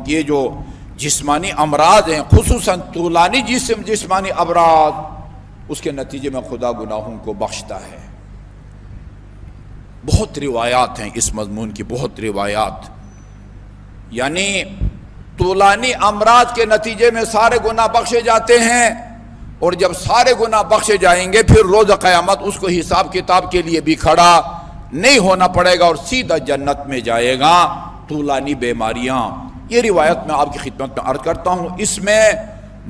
یہ جو جسمانی امراض ہیں، خصوصاً طولانی جسمانی امراض، اس کے نتیجے میں خدا گناہوں کو بخشتا ہے۔ بہت روایات ہیں اس مضمون کی، بہت روایات، یعنی طولانی امراض کے نتیجے میں سارے گناہ بخشے جاتے ہیں، اور جب سارے گناہ بخشے جائیں گے پھر روز قیامت اس کو حساب کتاب کے لیے بھی کھڑا نہیں ہونا پڑے گا اور سیدھا جنت میں جائے گا۔ طولانی بیماریاں، یہ روایت میں آپ کی خدمت میں عرض کرتا ہوں، اس میں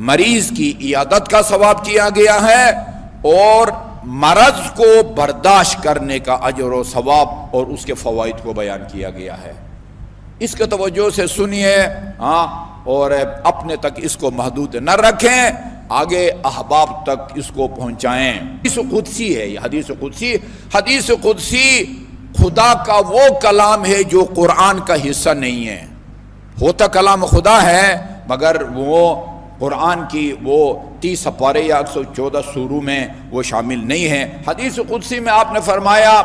مریض کی عیادت کا ثواب کیا گیا ہے اور مرض کو برداشت کرنے کا اجر و ثواب اور اس کے فوائد کو بیان کیا گیا ہے۔ اس کے توجہ سے سنیے اور اپنے تک اس کو محدود نہ رکھیں، آگے احباب تک اس کو پہنچائیں۔ حدیث قدسی ہے یہ، حدیث قدسی خدا کا وہ کلام ہے جو قرآن کا حصہ نہیں ہے۔ ہوتا کلام خدا ہے مگر وہ قرآن کی وہ 30 سپارے یا 114 سوروں میں وہ شامل نہیں ہے۔ حدیث قدسی میں آپ نے فرمایا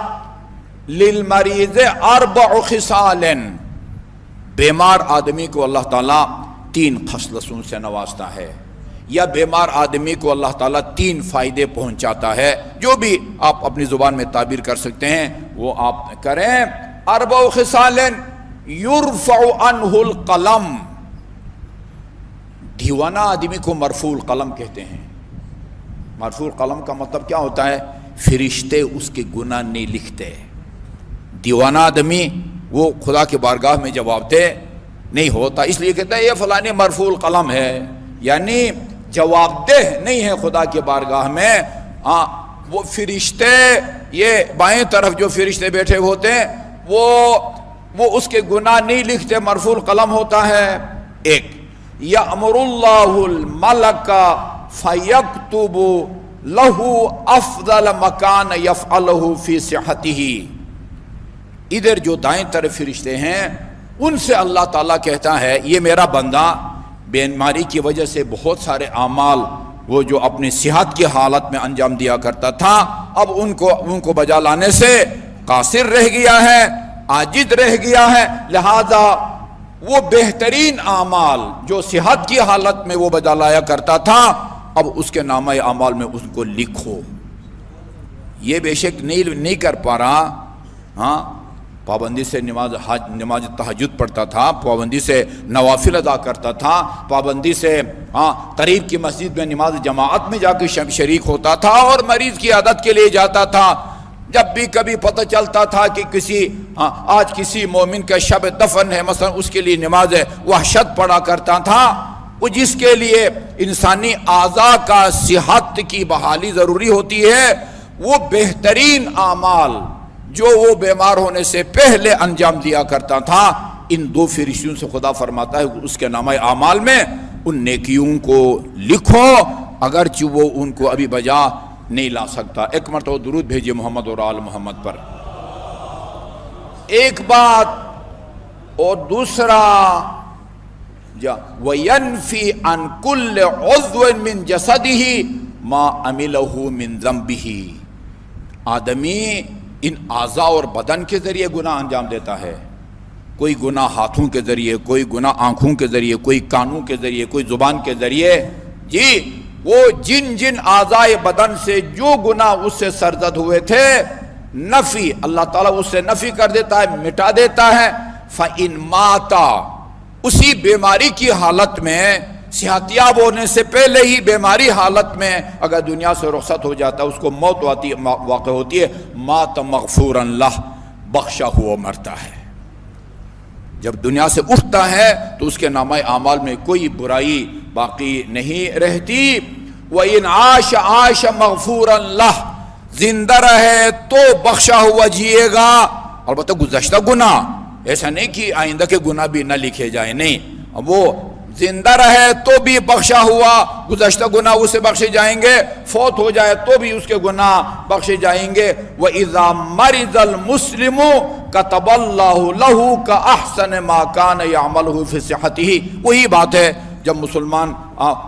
للمریض 4 خصال، بیمار آدمی کو اللہ تعالیٰ 3 خصلتوں سے نوازتا ہے، یا بیمار آدمی کو اللہ تعالیٰ 3 فائدے پہنچاتا ہے، جو بھی آپ اپنی زبان میں تعبیر کر سکتے ہیں وہ آپ کریں۔ 4 خصال یرفع عنہ القلم، دیوانہ آدمی کو مرفوع القلم کہتے ہیں۔ مرفوع القلم کا مطلب کیا ہوتا ہے؟ فرشتے اس کے گناہ نہیں لکھتے۔ دیوانہ آدمی وہ خدا کے بارگاہ میں جواب دہ نہیں ہوتا، اس لیے کہتا ہے یہ فلانی مرفوع القلم ہے، یعنی جواب دہ نہیں ہے خدا کے بارگاہ میں۔ وہ فرشتے، یہ بائیں طرف جو فرشتے بیٹھے ہوتے ہیں وہ اس کے گناہ نہیں لکھتے، مرفوع القلم ہوتا ہے۔ ایک یأمر اللہ الملک فیکتب لہ افضل مکان یفعلہ فی صحتہ، ادھر جو دائیں طرف فرشتے ہیں ان سے اللہ تعالیٰ کہتا ہے یہ میرا بندہ بیماری کی وجہ سے بہت سارے اعمال وہ جو اپنی صحت کی حالت میں انجام دیا کرتا تھا اب ان کو بجا لانے سے قاصر رہ گیا ہے، عاجز رہ گیا ہے، لہذا وہ بہترین اعمال جو صحت کی حالت میں وہ بجا لایا کرتا تھا اب اس کے نامہ اعمال میں اس کو لکھو۔ یہ بے شک نہیں کر پا رہا، پابندی سے نماز تہجد پڑھتا تھا، پابندی سے نوافل ادا کرتا تھا، پابندی سے قریب کی مسجد میں نماز جماعت میں جا کے شریک ہوتا تھا اور مریض کی عادت کے لیے جاتا تھا۔ جب بھی کبھی پتہ چلتا تھا کہ آج کسی مومن کا شب دفن ہے مثلا، اس کے لیے نماز وحشت پڑھا کرتا تھا۔ وہ جس کے لیے انسانی اعضاء کا صحت کی بحالی ضروری ہوتی ہے، وہ بہترین اعمال جو وہ بیمار ہونے سے پہلے انجام دیا کرتا تھا، ان 2 فرشتوں سے خدا فرماتا ہے اس کے نامہ اعمال میں ان نیکیوں کو لکھو، اگرچہ وہ ان کو ابھی بجا نہیں لا سکتا۔ ایک مرتبہ درود بھیجئے محمد اور آل محمد پر۔ ایک بات، اور دوسرا وَيَنْفِي عَنْ كُلِّ عُضْوٍ مِّن جَسَدِهِ مَا عَمِلَهُ مِن ذَنْبِهِ، آدمی ان اعضاء اور بدن کے ذریعے گناہ انجام دیتا ہے، کوئی گناہ ہاتھوں کے ذریعے، کوئی گناہ آنکھوں کے ذریعے، کوئی کانوں کے ذریعے، کوئی زبان کے ذریعے، جی وہ جن اعضاء بدن سے جو گناہ اس سے سرزد ہوئے تھے نفی اللہ تعالیٰ اس سے نفی کر دیتا ہے، مٹا دیتا ہے۔ فَإِن مَاتَ، اسی بیماری کی حالت میں، صحتیاب ہونے سے پہلے ہی بیماری حالت میں اگر دنیا سے رخصت ہو جاتا ہے، اس کو موت واقع ہوتی ہے، مات مغفورا لہ، بخشا ہوا مرتا ہے۔ جب دنیا سے اٹھتا ہے تو اس کے نامہ اعمال میں کوئی برائی باقی نہیں رہتی۔ وَإِنْ عَاشَ مَغْفُورًا لَهُ، زندہ رہے تو بخشا ہوا جیے گا، البتہ گزشتہ گناہ، ایسا نہیں کہ آئندہ کے گناہ بھی نہ لکھے جائیں، نہیں، وہ زندہ رہے تو بھی بخشا ہوا، گزشتہ گناہ اسے بخشے جائیں گے، فوت ہو جائے تو بھی اس کے گناہ بخشے جائیں گے۔ وَإِذَا مَرِضَ الْمُسْلِمُ كَتَبَ اللَّهُ لَهُ كَأَحْسَنِ مَا كَانَ يَعْمَلُهُ فِي صِحَتِهِ، وہی بات ہے جب مسلمان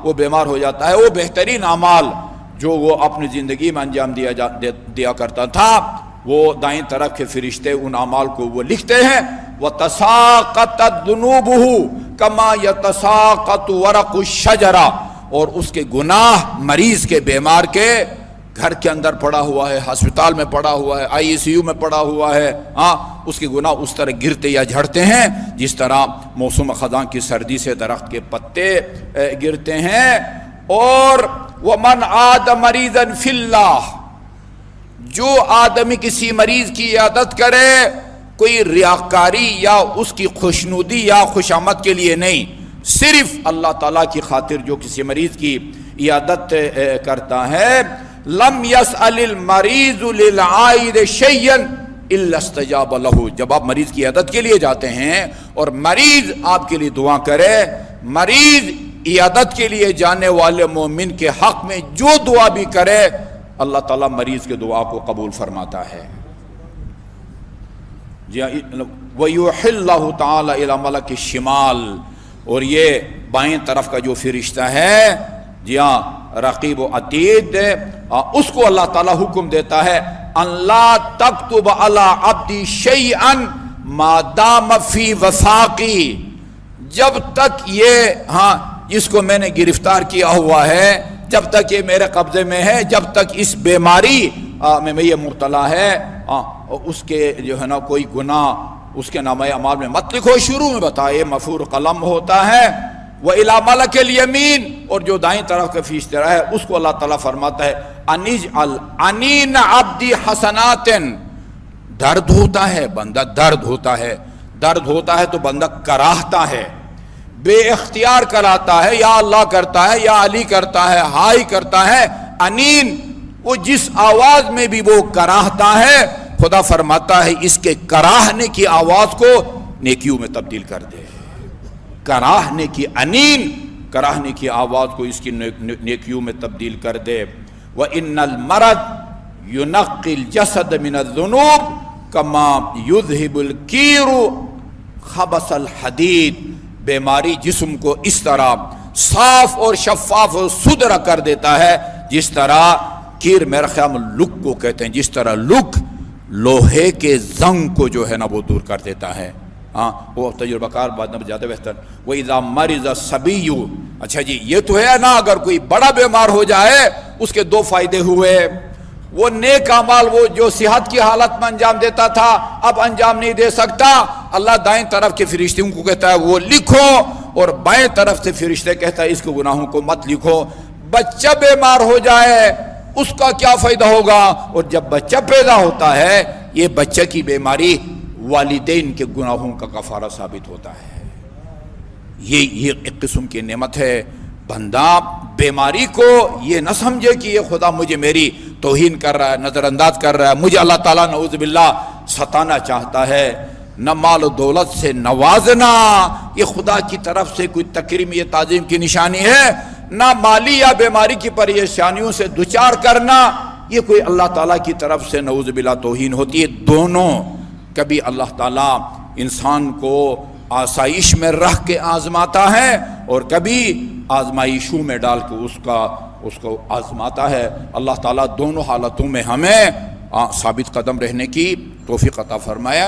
وہ بیمار ہو جاتا ہے، وہ بہترین اعمال جو وہ اپنی زندگی میں انجام دیا کرتا تھا، وہ دائیں طرف کے فرشتے ان اعمال کو وہ لکھتے ہیں۔ وَتَسَاقَطَتْ ذُنُوبُهُ کما یتساقط ورق الشجرہ، اور اس کے گناہ مریض کے، بیمار کے گھر کے اندر پڑا ہوا ہے، ہسپتال میں پڑا ہوا ہے، ICU میں پڑا ہوا ہے، اس کے گناہ اس طرح گرتے یا جھڑتے ہیں جس طرح موسم خزاں کی سردی سے درخت کے پتے گرتے ہیں۔ اور وَمَنْ عَادَ مَرِيضًا فِي اللَّهِ، جو آدمی کسی مریض کی عیادت کرے کوئی ریاکاری یا اس کی خوشنودی یا خوشامد کے لیے نہیں، صرف اللہ تعالیٰ کی خاطر جو کسی مریض کی عیادت کرتا ہے، لم يسأل المریض للعائد شيئا الا استجاب له، جب آپ مریض کی عیادت کے لیے جاتے ہیں اور مریض آپ کے لیے دعا کرے، مریض عیادت کے لیے جانے والے مومن کے حق میں جو دعا بھی کرے اللہ تعالیٰ مریض کے دعا کو قبول فرماتا ہے۔ وَيُوحِي اللَّهُ تَعَالَى إِلَى مَلَكِ الشِّمَالِ، اور یہ بائیں طرف کا جو فرشتہ ہے، جی ہاں رقیب و عتید، اس کو اللہ تعالیٰ حکم دیتا ہے ان لا تکتب علی عبدی شیئا ما دام فی وثاقی، جب تک یہ جس کو میں نے گرفتار کیا ہوا ہے، جب تک یہ میرے قبضے میں ہے، جب تک اس بیماری میں یہ مبتلا ہے، اس کے جو ہے نا کوئی گناہ اس کے نامہ اعمال میں مت لکھو۔ شروع میں بتائے مفعول قلم ہوتا ہے، وَإِلَى مَلَكِ الْيَمِينِ، اور جو دائیں طرف کا فرشتہ ہے اس کو اللہ تعالیٰ فرماتا ہے اَنِجْعَلْ عَنِينَ عَبْدِ حَسَنَاتٍ، درد ہوتا ہے بندہ، درد ہوتا ہے تو بندہ کراہتا ہے، بے اختیار کراتا ہے، یا اللہ کرتا ہے یا علی کرتا ہے، ہائی کرتا ہے، انین وہ جس آواز میں بھی وہ کراہتا ہے، خدا فرماتا ہے اس کے کراہنے کی آواز کو نیکیوں میں تبدیل کر دے، کراہنے کی انین، کراہنے کی آواز کو اس کی نیکیوں میں تبدیل کر دے۔ وَإِنَّ الْمَرَضَ يُنَقِّي الْجَسَدَ مِنَ الذُّنُوبِ كَمَا يُذْهِبُ الْكِيرُ خَبَثَ الْحَدِيدِ، بیماری جسم کو اس طرح صاف اور شفاف اور ستھرا کر دیتا ہے جس طرح کیر، میرا خیال میں لک کو کہتے ہیں، جس طرح لک لوہے کے زنگ کو جو ہے نا وہ دور کر دیتا ہے۔ وہ تجربہ کار بات نہ زیادہ بہتر۔ وَإِذَا مَرِضَ الصَّبِيُّ، اچھا جی یہ تو ہے نا، اگر کوئی بڑا بیمار ہو جائے اس کے دو فائدے ہوئے، وہ نیک اعمال وہ جو صحت کی حالت میں انجام دیتا تھا اب انجام نہیں دے سکتا، اللہ دائیں طرف کے فرشتوں کو کہتا ہے وہ لکھو، اور بائیں طرف سے فرشتے کہتا ہے اس کے گناہوں کو مت لکھو۔ بچہ بیمار ہو جائے اس کا کیا فائدہ ہوگا، اور جب بچہ پیدا ہوتا ہے یہ بچہ کی بیماری والدین کے گناہوں کا کفارہ ثابت ہوتا ہے۔ یہ ایک قسم کی نعمت ہے۔ بندہ بیماری کو یہ نہ سمجھے کہ یہ خدا مجھے میری توہین کر رہا ہے، نظر انداز کر رہا ہے، مجھے اللہ تعالیٰ نعوذ باللہ ستانا چاہتا ہے۔ نہ مال و دولت سے نوازنا یہ خدا کی طرف سے کوئی تکریم یا تعظیم کی نشانی ہے، نہ مالی یا بیماری کی پریشانیوں سے دوچار کرنا یہ کوئی اللہ تعالیٰ کی طرف سے نعوذ باللہ توہین ہوتی ہے۔ دونوں، کبھی اللہ تعالیٰ انسان کو آسائش میں رکھ کے آزماتا ہے اور کبھی آزمائشوں میں ڈال کے اس کو آزماتا ہے۔ اللہ تعالیٰ دونوں حالتوں میں ہمیں ثابت قدم رہنے کی توفیق عطا فرمایا۔